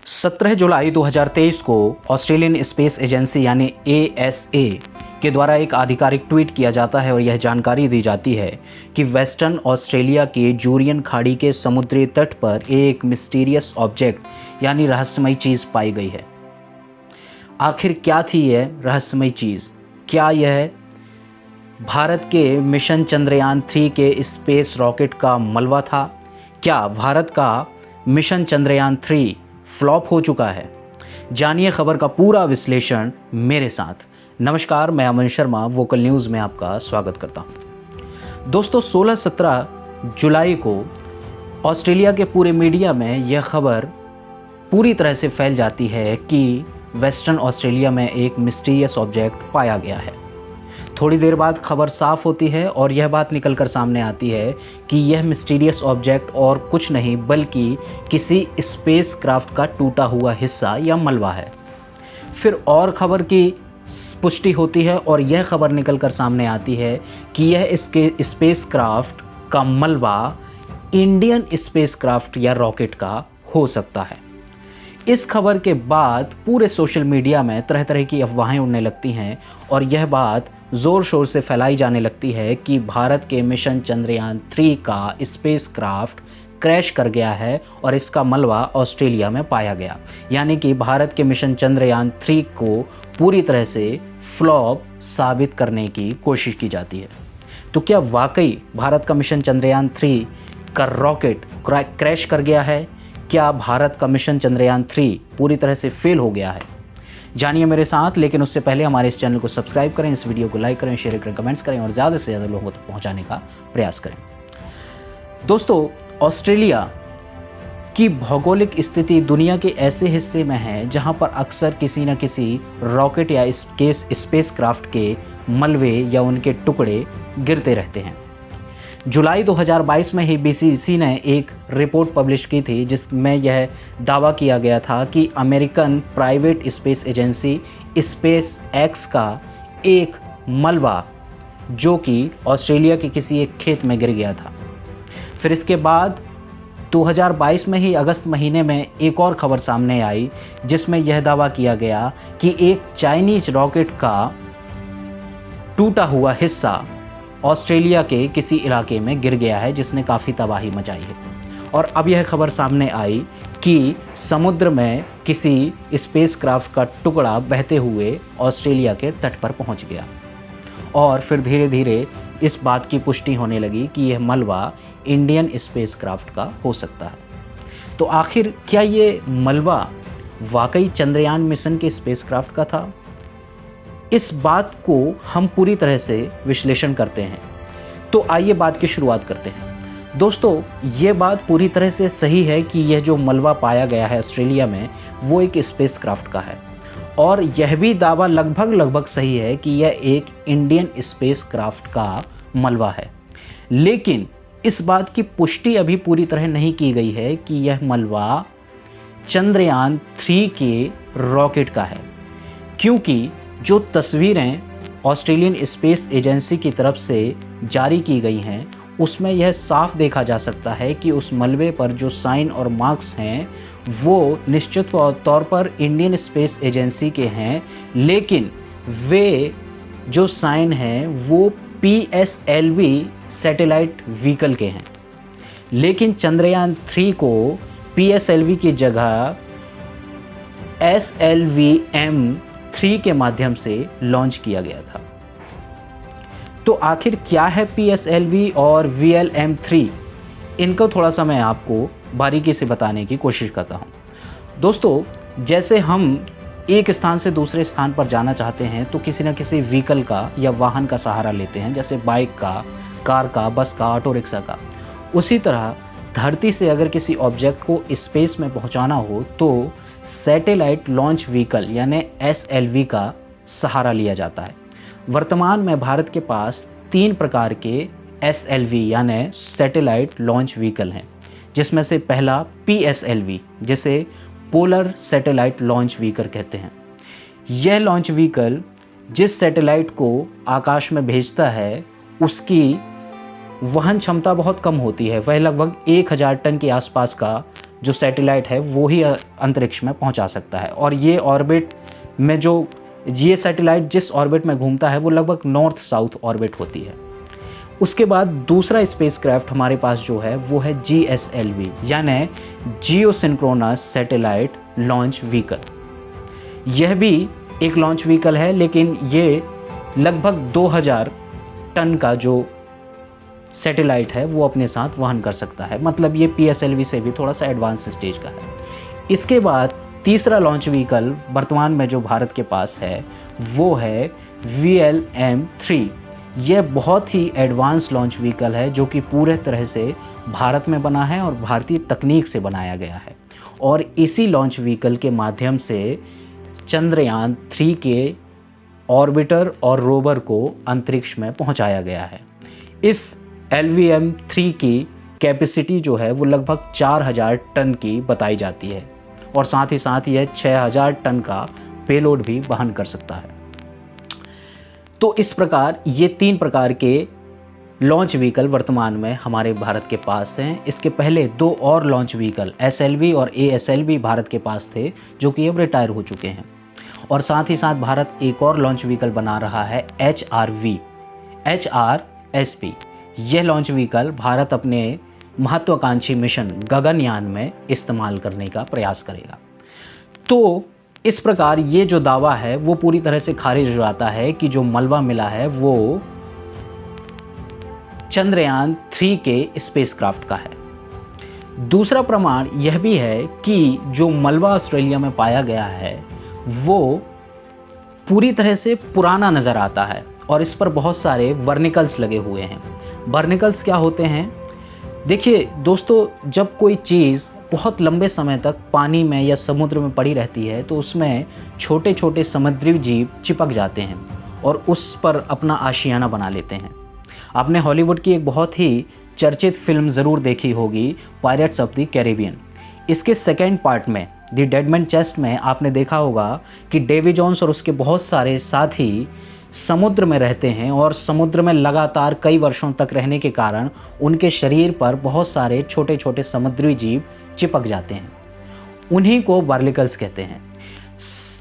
17 जुलाई 2023 को Australian space agency यानी ASA के द्वारा एक आधिकारिक ट्वीट किया जाता है और यह जानकारी दी जाती है कि वेस्टर्न ऑस्ट्रेलिया के जूरियन खाड़ी के समुद्री तट पर एक मिस्टीरियस ऑब्जेक्ट यानी रहस्यमयी चीज़ पाई गई है। आखिर क्या थी यह रहस्यमयी चीज़? क्या यह भारत के मिशन चंद्रयान 3 के स्पेस रॉकेट का मलबा था? क्या भारत का मिशन चंद्रयान 3 फ्लॉप हो चुका है? जानिए खबर का पूरा विश्लेषण मेरे साथ। नमस्कार, मैं अमन शर्मा वोकल न्यूज़ में आपका स्वागत करता हूं। दोस्तों, 16-17 जुलाई को ऑस्ट्रेलिया के पूरे मीडिया में यह खबर पूरी तरह से फैल जाती है कि वेस्टर्न ऑस्ट्रेलिया में एक मिस्टीरियस ऑब्जेक्ट पाया गया है। थोड़ी देर बाद खबर साफ होती है और यह बात निकलकर सामने आती है कि यह मिस्टीरियस ऑब्जेक्ट और कुछ नहीं बल्कि किसी स्पेस क्राफ्ट का टूटा हुआ हिस्सा या मलबा है। फिर और खबर की पुष्टि होती है और यह खबर निकलकर सामने आती है कि यह इसके स्पेस क्राफ्ट का मलबा इंडियन स्पेस क्राफ्ट या रॉकेट का हो सकता है। इस खबर के बाद पूरे सोशल मीडिया में तरह तरह की अफवाहें उड़ने लगती हैं और यह बात ज़ोर शोर से फैलाई जाने लगती है कि भारत के मिशन चंद्रयान 3 का स्पेस क्राफ्ट क्रैश कर गया है और इसका मलबा ऑस्ट्रेलिया में पाया गया। यानी कि भारत के मिशन चंद्रयान 3 को पूरी तरह से फ्लॉप साबित करने की कोशिश की जाती है। तो क्या वाकई भारत का मिशन चंद्रयान 3 का रॉकेट क्रैश कर गया है? क्या भारत का मिशन चंद्रयान 3 पूरी तरह से फेल हो गया है? जानिए मेरे साथ, लेकिन उससे पहले हमारे इस चैनल को सब्सक्राइब करें, इस वीडियो को लाइक करें, शेयर करें, कमेंट्स करें और ज़्यादा से ज़्यादा लोगों तक पहुंचाने का प्रयास करें। दोस्तों, ऑस्ट्रेलिया की भौगोलिक स्थिति दुनिया के ऐसे हिस्से में है जहां पर अक्सर किसी न किसी रॉकेट या स्पेस क्राफ्ट के मलबे या उनके टुकड़े गिरते रहते हैं। जुलाई 2022 में ही बीबीसी ने एक रिपोर्ट पब्लिश की थी जिसमें यह दावा किया गया था कि American private space agency space x का एक मलबा जो कि ऑस्ट्रेलिया के किसी एक खेत में गिर गया था। फिर इसके बाद 2022 में ही अगस्त महीने में एक और खबर सामने आई जिसमें यह दावा किया गया कि एक चाइनीज रॉकेट का टूटा हुआ हिस्सा ऑस्ट्रेलिया के किसी इलाके में गिर गया है जिसने काफ़ी तबाही मचाई है। और अब यह खबर सामने आई कि समुद्र में किसी स्पेस क्राफ्ट का टुकड़ा बहते हुए ऑस्ट्रेलिया के तट पर पहुंच गया और फिर धीरे धीरे इस बात की पुष्टि होने लगी कि यह मलबा इंडियन स्पेस क्राफ्ट का हो सकता है। तो आखिर क्या ये मलबा वाकई चंद्रयान मिशन के स्पेस क्राफ्ट का था? इस बात को हम पूरी तरह से विश्लेषण करते हैं। तो आइए बात की शुरुआत करते हैं। दोस्तों, ये बात पूरी तरह से सही है कि यह जो मलबा पाया गया है ऑस्ट्रेलिया में वो एक स्पेस क्राफ्ट का है और यह भी दावा लगभग सही है कि यह एक इंडियन स्पेस क्राफ्ट का मलबा है। लेकिन इस बात की पुष्टि अभी पूरी तरह नहीं की गई है कि यह मलबा चंद्रयान 3 के रॉकेट का है, क्योंकि जो तस्वीरें ऑस्ट्रेलियन स्पेस एजेंसी की तरफ से जारी की गई हैं उसमें यह साफ देखा जा सकता है कि उस मलबे पर जो साइन और मार्क्स हैं वो निश्चित तौर पर इंडियन स्पेस एजेंसी के हैं, लेकिन वे जो साइन हैं वो PSLV सैटेलाइट व्हीकल के हैं। लेकिन चंद्रयान 3 को PSLV की जगह SLVM-3 के माध्यम से लॉन्च किया गया था। तो आखिर क्या है PSLV और VLM-3? इनको थोड़ा सा मैं आपको बारीकी से बताने की कोशिश करता हूँ। दोस्तों, जैसे हम एक स्थान से दूसरे स्थान पर जाना चाहते हैं तो किसी न किसी व्हीकल का या वाहन का सहारा लेते हैं, जैसे बाइक का, कार का, बस का, ऑटो रिक्शा का। उसी तरह धरती से अगर किसी ऑब्जेक्ट को स्पेस में पहुँचाना हो तो सैटेलाइट लॉन्च व्हीकल यानी SLV का सहारा लिया जाता है। वर्तमान में भारत के पास 3 प्रकार के SLV यानी सैटेलाइट लॉन्च व्हीकल हैं, जिसमें से पहला PSLV जिसे पोलर सैटेलाइट लॉन्च व्हीकल कहते हैं। यह लॉन्च व्हीकल जिस सैटेलाइट को आकाश में भेजता है उसकी वहन क्षमता बहुत कम होती है। वह लगभग 1000 टन के आसपास का जो सैटेलाइट है वो ही अंतरिक्ष में पहुंचा सकता है। और ये ऑर्बिट में जो ये सैटेलाइट जिस ऑर्बिट में घूमता है वो लगभग नॉर्थ साउथ ऑर्बिट होती है। उसके बाद दूसरा स्पेसक्राफ्ट हमारे पास जो है वो है GSLV यानी जियो सिंक्रोनस सैटेलाइट लॉन्च व्हीकल। यह भी एक लॉन्च व्हीकल है, लेकिन ये लगभग 2000 टन का जो सैटेलाइट है वो अपने साथ वहन कर सकता है। मतलब ये PSLV से भी थोड़ा सा एडवांस स्टेज का है। इसके बाद तीसरा लॉन्च व्हीकल वर्तमान में जो भारत के पास है वो है VLM-3। यह बहुत ही एडवांस लॉन्च व्हीकल है जो कि पूरे तरह से भारत में बना है और भारतीय तकनीक से बनाया गया है। और इसी लॉन्च व्हीकल के माध्यम से चंद्रयान 3 के ऑर्बिटर और रोवर को अंतरिक्ष में पहुंचाया गया है। इस LVM-3 की कैपेसिटी जो है वो लगभग 4000 टन की बताई जाती है और साथ ही साथ यह 6000 टन का पेलोड भी वहन कर सकता है। तो इस प्रकार ये 3 प्रकार के लॉन्च व्हीकल वर्तमान में हमारे भारत के पास हैं। इसके पहले 2 और लॉन्च व्हीकल SLV और ASLV भारत के पास थे जो कि अब रिटायर हो चुके हैं। और साथ ही साथ भारत एक और लॉन्च व्हीकल बना रहा है HRSP। यह लॉन्च व्हीकल भारत अपने महत्वाकांक्षी मिशन गगनयान में इस्तेमाल करने का प्रयास करेगा। तो इस प्रकार ये जो दावा है वो पूरी तरह से खारिज हो जाता है कि जो मलबा मिला है वो चंद्रयान 3 के स्पेसक्राफ्ट का है। दूसरा प्रमाण यह भी है कि जो मलबा ऑस्ट्रेलिया में पाया गया है वो पूरी तरह से पुराना नज़र आता है और इस पर बहुत सारे वर्निकल्स लगे हुए हैं। वर्निकल्स क्या होते हैं? देखिए दोस्तों, जब कोई चीज़ बहुत लंबे समय तक पानी में या समुद्र में पड़ी रहती है तो उसमें छोटे छोटे समुद्री जीव चिपक जाते हैं और उस पर अपना आशियाना बना लेते हैं। आपने हॉलीवुड की एक बहुत ही चर्चित फिल्म ज़रूर देखी होगी, पायरेट्स ऑफ द कैरिबियन। इसके सेकेंड पार्ट में द डेड मैन चेस्ट में आपने देखा होगा कि डेवी जोन्स और उसके बहुत सारे साथी समुद्र में रहते हैं और समुद्र में लगातार कई वर्षों तक रहने के कारण उनके शरीर पर बहुत सारे छोटे छोटे समुद्री जीव चिपक जाते हैं। उन्हीं को बार्लिकल्स कहते हैं।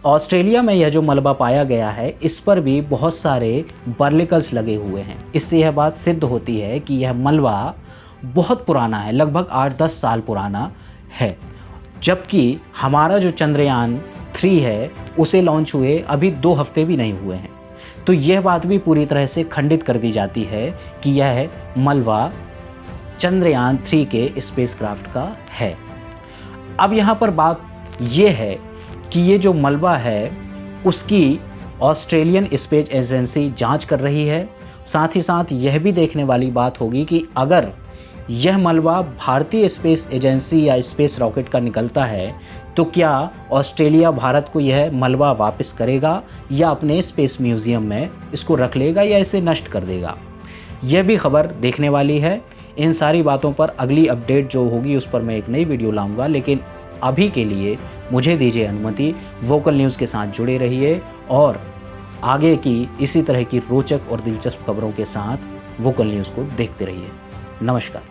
ऑस्ट्रेलिया में यह जो मलबा पाया गया है इस पर भी बहुत सारे बार्लिकल्स लगे हुए हैं। इससे यह बात सिद्ध होती है कि यह मलबा बहुत पुराना है, लगभग 8-10 साल पुराना है। जबकि हमारा जो चंद्रयान 3 है उसे लॉन्च हुए अभी 2 हफ्ते भी नहीं हुए हैं। तो यह बात भी पूरी तरह से खंडित कर दी जाती है कि यह मलबा चंद्रयान 3 के स्पेसक्राफ्ट का है। अब यहाँ पर बात यह है कि ये जो मलबा है उसकी ऑस्ट्रेलियन स्पेस एजेंसी जांच कर रही है। साथ ही साथ यह भी देखने वाली बात होगी कि अगर यह मलबा भारतीय स्पेस एजेंसी या स्पेस रॉकेट का निकलता है तो क्या ऑस्ट्रेलिया भारत को यह मलबा वापस करेगा या अपने स्पेस म्यूज़ियम में इसको रख लेगा या इसे नष्ट कर देगा। यह भी खबर देखने वाली है। इन सारी बातों पर अगली अपडेट जो होगी उस पर मैं एक नई वीडियो लाऊंगा, लेकिन अभी के लिए मुझे दीजिए अनुमति। वोकल न्यूज़ के साथ जुड़े रहिए और आगे की इसी तरह की रोचक और दिलचस्प खबरों के साथ वोकल न्यूज़ को देखते रहिए। नमस्कार।